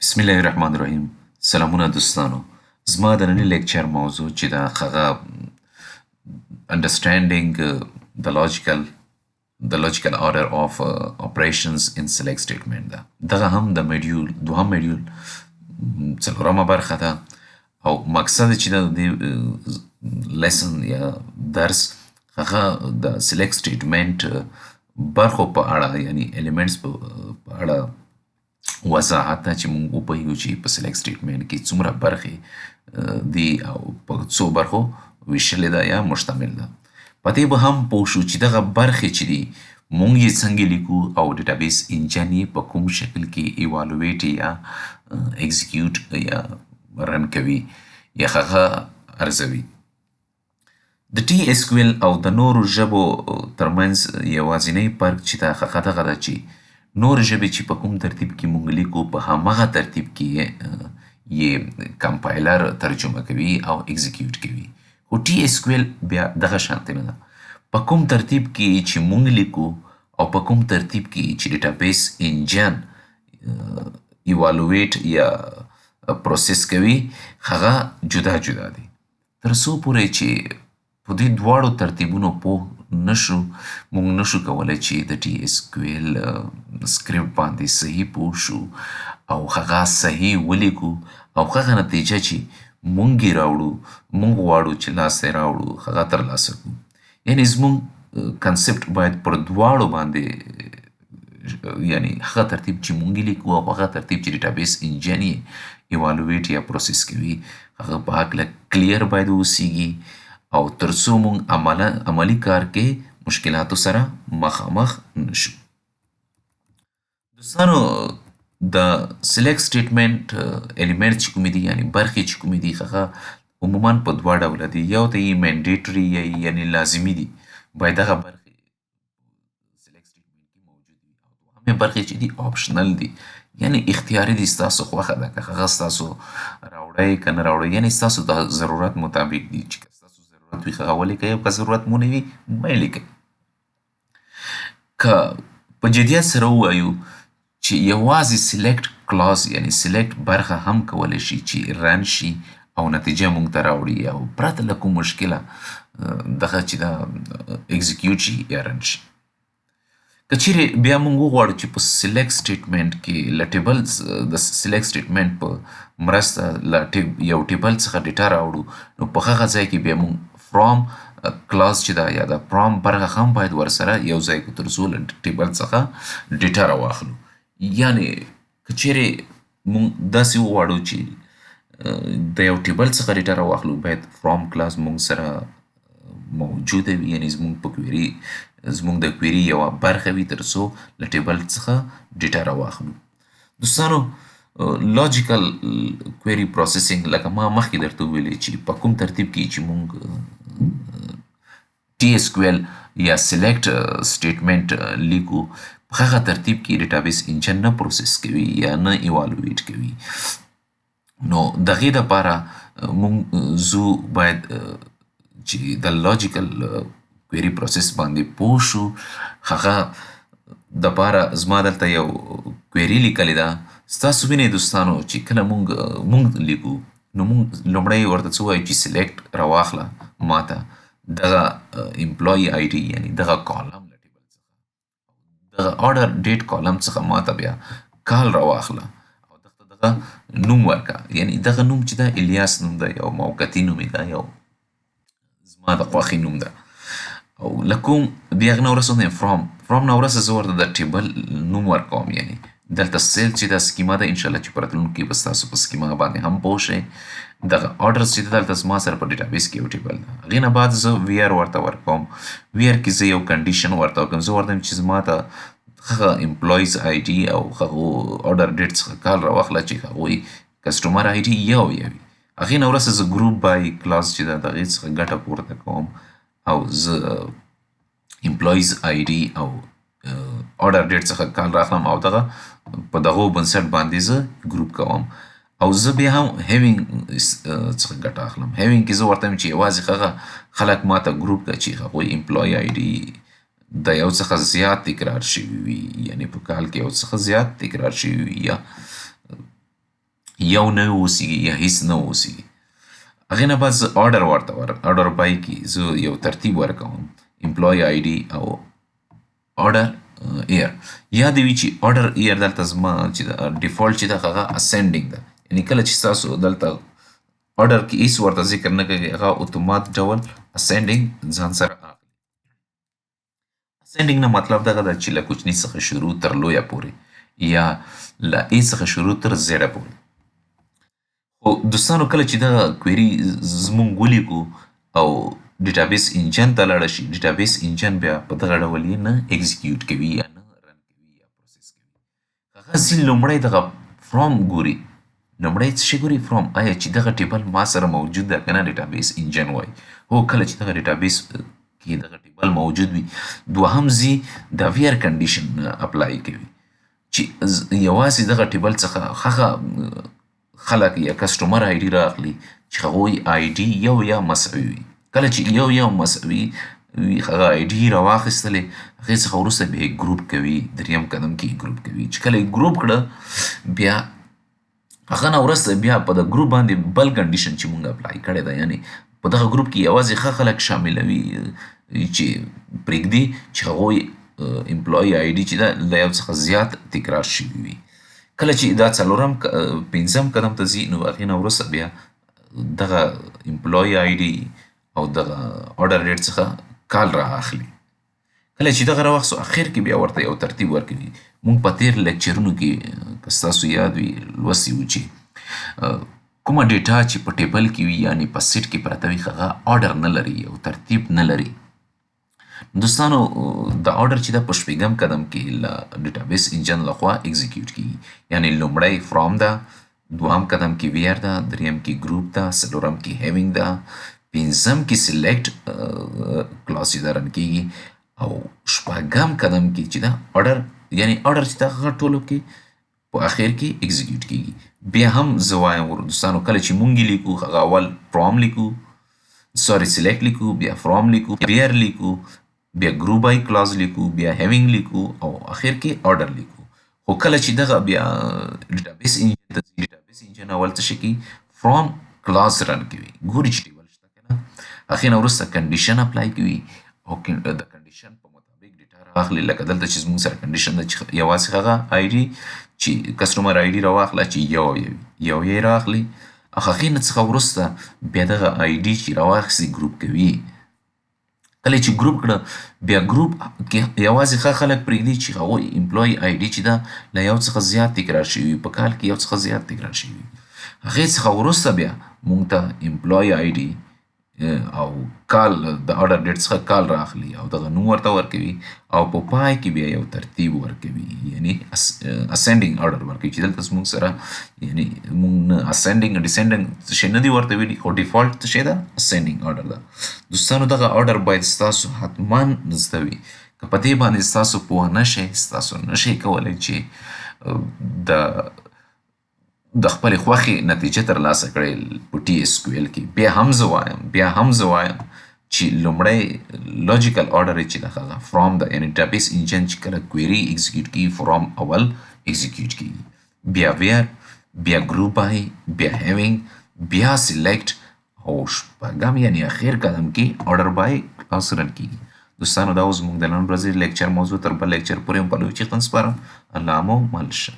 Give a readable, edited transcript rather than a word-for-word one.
بسم الله الرحمن الرحیم. سلامونه دوستانو. زما د ننني لیکچر موضوع چې دا هغه understanding the logical order of operations in select statement ده. دغه هم د موډیول دوهم موډیول څلورمه برخه ده او مقصد چې د دې لیسن یا درس هغه د select statement برخو په اړه یعنی elements په اړه وضاحت ده چې موږ وپوهیږو چې په سلیکټ سټیټمنټ کې څومره برخې دي او په څو برخو ویشلې ده یا مشتمل ده. په دې به هم پوه شو چې دغه برخې چې دي موږ یې څنګه لیکو او ډیټابیس انجن یې په کوم شکل کې ایوالویټ یا ایگزیکیوټ یا رن کوي یا هغه ارزوي. د ټي اس کیو ایل او د نورو ژبو ترمنځ یوازینی فرق چې دا هغه دغه ده چې نور ژبې چې په کوم ترتیب کې موږ لیکو په همغه ترتیب کې یې کمپایلر ترجمه کوي او ایگزیکیوټ کوي، خو ټي اس کیو ایل بیا دغه شانتې نه ده. په کوم ترتیب کې چې موږ لیکو او په کوم ترتیب کې چې ډیټابیس انجن ایوالویټ یا پروسس کوي هغه جدا جدا دي. تر څو پورې چې په دې دواړو ترتیبونو پوه نشو موږ نشو کولی چې د ټي اس کیو ایل سکرپټ باندې صحیح پوه شو او هغه صحیح ولیکو او هغه نتیجه چې موږ یې راوړو موږ غواړو چې لاسته راوړو هغه ترلاسه کړو. یعنې زموږ کنسپټ باید پر دواړو باندې یعنی هغه ترتیب چې موږ لیکو او هغه ترتیب چې ډیټابیس انجن یې ایوالویټ یا پروسس کوي هغه په هکله کلیر باید واوسیږي او تر څو موږ عملي کار کې مشکلاتو سره مخامخ نشو. دوستانو د سلیکټ سټیټمنټ الیمنټ چې کومې دي یعنی برخې چې کومې دي هغه عموما په دوه ډوله دي. یو ته یې منډیټري یعنی لازمي دي، باید دغه برخې سلیکټ سټیټمنټ کې موجود وي، او دوهمې برخې چې دي آپشنل دي یعنی اختیاري دي، ستاسو خوښه ده که هغه ستاسو راوړئ که نه راوړئ، یعنی ستاسو د ضرورت مطابق دي چې وي هغه ولیکئ او که ضرورت مو نه وي مه یې لیکئ. که په جدیت سره ووایو چې یوازې سلیکټ کلاز یعنی سلیکټ برخه هم کولی شي چې رن شي او نتیجه موږ ته راوړي او پرته له کوم مشکله دغه چې دا ایگزیکیوټ شي یا رن شي. که چیرې بیا موږ وغواړو چې په سلیکټ سټیټمنټ کې له ټیبل د سلیکټ سټیټمنټ په مرسته له یو ټیبل څخه ډیټا راوړو نو په هغه ځای کې بیا موږ فرام کلاس چې دا یا د فرام برخه هم باید ورسره یو ځای کړو تر څو له ټیبل څخه ډیټا راواخلو. یعنې که چیرې موږ داسې وغواړو چې د یو ټیبل څخه ډیټا راواخلو باید فرام کلاس موږ سره موجوده وي، یعنې زموږ د کویري یوه برخه وي تر څو له ټیبل څخه ډیټا راواخلو. دوستانو لاجیکل کویري پروسیسینګ لکه ما مخکې درته وویلې چې په کوم ترتیب کې چې موږ ټي اس کیو ایل یا سلیکټ سټیټمنټ لیکو په هغه ترتیب کې ډیټابیس انجن نه پروسس کوي یا نه ایوالویټ کوي. نو د هغې دپاره موږ زو باید چې د لاجیکل کویري پروسس باندې پوه شو. هغه دپاره زما دلته یو کویري لیکلې ده. ستاسو وینئ دوستانو چې کله موږ لیکو نو موږ لومړی ورته څه وایو چې سلیکټ راواخله ماته دغه امپلایي آی ډي یعنی دغه کالم له ټیبل څخه دغه آرډر ډیټ کالم څخه ماته بیا کال راواخله او دغه نوم ورکړه، یعنی دغه نوم چې ده الیاس نوم ده، یو موقتي نوم یې ده، یو زما د خوښې نوم ده. او له کوم بیا هغه نه وروسته فرام نه وروسته زه ورته د ټیبل نوم ورکوم. یعنی دلته سیل چې دا سکیما ده انشاءالله چې په راتلونکي کې به ستاسو په سکیما باندې هم پوه شئ. دغه آرډرز چې ده دلته زما سره په ډیټابیس کې یو ټیبل ده. هغې نه بعد زه وي آر ورته ورکوم. وي آر کې زه یو کنډیشن ورته ورکوم، زه ورته وایم چې زما ته هغه امپلایز آی ډي او هغو آرډر ډیټ څخه کال راواخله چې هغوی کسټمر آی ډي یو وي. هغې نه وروسته زه ګروپ بای کلاس چې ده د هغې څخه ګټه پورته کوم او زه امپلایز آی ډي او آرډر ډیټ څخه کال راخلم او دغه په دغو بنسټ باندې زه ګروپ کوم او زه بیا هم هیوینګ څخه ګټه اخلم. هیوینګ کې زه ورته وایم چې یوازې هغه خلک ماته ګروپ کړه چې هغوی امپلایي آی ډي د یو څخه زیات تکرار شوي وي، یعنې په کال کې یو څخه زیات تکرار شوي وي یا یو نه اوسېږي یا هیڅ نه اوسېږي. هغې نه بعد زه آرډر بای کې زه یو ترتیب ورکوم امپلای آی ډي او آرډر ایر. یا دې وي چې آرډر ایر دلته زما چې د ډیفالټ چې ده هغه اسینډینګ ده، یعنې کله چې ستاسو دلته آرډر کې هیڅ ورته ذکر نه کوي هغه اتومات ډول اسینډینګ ځان سره اخلي. اسینډینګ نه مطلب دغه ده چې له کوچني څخه شروع تر لویه پورې یا له ای څخه شروع تر زیډه پورې. خو دوستانو کله چې دغه کویري زمونږ ولیکو او ډیټابیس انجن ته لاړه شي، ډیټابیس انجن بیا په دغه ډول یې نه ایګزیکیوټ کوي یا نه رن کوي یا پروسس کوي. هغه ځي لومړی دغه فرام ګوري، لومړی څه شی ګوري؟ فرام. آیا چې دغه ټیبل ما سره موجود ده که نه؟ ډیټابیس انجن وایي هو کله چې دغه ډیټابیس کې دغه ټیبل موجود وي. دوهم ځي د ویر کنډیشن اپلای کوي چې یوازې دغه ټیبل څخه هغه خلک یا کسټمر آی ډي رااخلي چې هغوی آی ډي یو یا مساوي وي. کله چې یو مساوي وي هغه آی ډي راواخیستلې، هغې څخه وروسته بیا یې ګروپ کوي، دریم قدم کې یې ګروپ کوي. چې کله یې ګروپ کړه بیا هغه نه وروسته بیا په د ګروپ باندې بل کنډیشن چې مونږ اپلای کړی ده، یعنې په دغه ګروپ کې یوازې ښه خلک شاملوي چې پرېږدي چې هغوی امپلایي آی ډي چې ده له یو څخه زیات تکرار شوي وي. کله چې دا پنځم قدم ته ځي نو هغې نه وروسته بیا دغه امپلایي آی ډي او دغه آرډر ډیټ څخه کال را اخلي. کله چې دغه راواخیستو اخر کې بیا ورته یو ترتیب ورکوي. مونږ په تېر لیکچرونو کې که ستاسو یاد وي لوستي وو چې کومه ډیټا چې په ټیبل کې وي یعنې په سیټ کې پرته وي هغه آرډر نه لري او ترتیب نه لري. دوستانو د آرډر چې ده په شپږم قدم کې له ډیټابیس انجن لخوا ایګزیکیوټ کېږي، یعنې لومړی فرام ده، دوهم قدم کې ویر ده، دریم کې ګروپ ده، څلورم کې هیوینګ ده، پنځم کې سلیکټ کلاس چې ده رن کېږي او شپږم قدم کې چې ده آرډر، یعنې آرډر چې ده هغه ټولو کې په اخر کې ایګزیکیوټ کېږي. بیا هم زه وایم دوستانو کله چې مونږ یې لیکو هغه اول فرام لیکو، سلیکټ لیکو، بیا فرام لیکو، ویر لیکو، بیا ګروپ بای کلاز لیکو، بیا هیوینګ لیکو او اخر کې آرډر لیکو. خو کله چې دغه بیا ډیټابیس انجن ته ځي، ډیټابیس انجن اول څه شي کوي؟ فرام کلاس رن کوي، ګوري چې ټیبل شته که نه. هغې نه وروسته کنډیشن اپلای کوي او د کنډیشن په مطابق ډیټا رااخلي. لکه دلته چې زموږ سره کنډیشن ده چې یوازې هغه آی ډي چې کسټمر آی ډي راواخله چې یو یې رااخلي. هغې نه څخه وروسته بیا دغه آی ډي چې راواخیستې ګروپ کوي. کله چې ګروپ کړه بیا ګروپ کې یوازې ښه خلک پرېږدي چې هغوی امپلایي آی ډي چې ده له یو څخه زیات تکرار شوي وي، په کال کې یو څخه زیات تکرار شوي وي. هغې څخه وروسته بیا مونږ ته امپلایي آی ډي او کال د آرډر ډیټ څخه کال رااخلي او دغه نوم ورته ورکوي او په پای کې بیا یو ترتیب ورکوي، یعنې اسینډینګ آرډر ورکوي چې دلته زموږ سره یعنې مونږ نه اسینډینګ ډیسینډینګ څه شی نه دي ورته ویلي، خو ډیفالټ څه شی ده؟ اسینډینګ آرډر ده. دوستانو دغه آرډر باید ستاسو حتما زده وي. که په دې باندې ستاسو پوه نه شئ، ستاسو نه شئ کولی چې د خپلې خوښې نتیجه ترلاسه کړئ په ټي اس کیو ایل کې. بیا هم زه وایم چې لومړی لاجیکل آرډر چې ده هغه فرام ده، یعنې ډیټابیس انجن چې کله کویري ایګزیکیوټ کېږي فرام اول ایګزیکیوټ کېږي، بیا ویر، بیا ګروپ بای، بیا هیوینګ، بیا سلیکټ او شپږم یعنې اخر قدم کې آرډر بای کلاس رن کېږي. دوستانو دا اوس زموږ د نن ورځې لیکچر موضوع. تر بل لیکچر پورې مو په لوی چیغتن سپارم. الله مو مل شه.